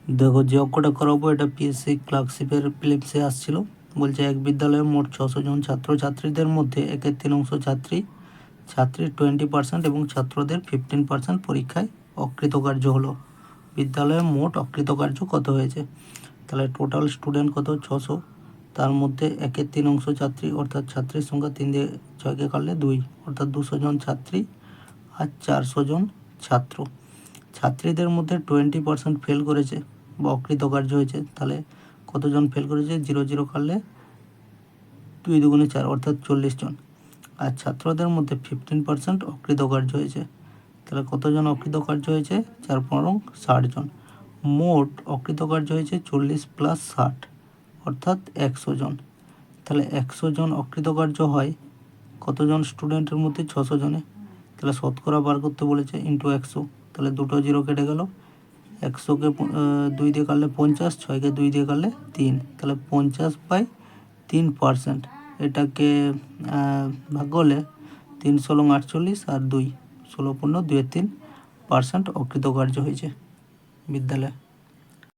দেখো যে অঙ্কটা করাবো এটা পিএসসি ক্লার্কশিপের প্রিলিমসে আসছিল। বলছে এক বিদ্যালয়ে মোট 600 জন ছাত্রছাত্রীদের মধ্যে 1/3 ছাত্রী 20% এবং ছাত্রদের 15% পরীক্ষায় অকৃতকার্য হলো। বিদ্যালয়ে মোট অকৃতকার্য কত হয়েছে? তাহলে টোটাল স্টুডেন্ট কত? 600, তার মধ্যে 1/3 ছাত্রী অর্থাৎ ছাত্রীর সংখ্যা 3 দিয়ে 6কে কাটলে 2 অর্থাৎ 200 জন ছাত্রী আর 400 জন ছাত্র। ছাত্রীদের মধ্যে 20% ফেল করেছে বা অকৃতকার্য হয়েছে। তাহলে কতজন ফেল করেছে? 0 কাটলে 2 2 4 অর্থাৎ 40 জন। আর ছাত্রদের মধ্যে 15% অকৃতকার্য হয়েছে। তাহলে কতজন অকৃতকার্য হয়েছে? 4 15 60 জন। মোট অকৃতকার্য হয়েছে 40 + 60 অর্থাৎ 100 জন। তাহলে 100 জন অকৃতকার্য হয় কতজন স্টুডেন্টের মধ্যে? 600 জনে। তাহলে শতকরা বার করতে বলেছে ইন্টু 100। তাহলে দুটো 0 কেটে গেল। 100কে 2 দিয়ে কাটলে 50, 6কে 2 দিয়ে কাটলে 3। তাহলে 50/3%। এটাকে ভাগ করলে 3 × 48 আর 2 16 × 2 3% অকৃতকার্য হয়েছে বিদ্যালয়ে।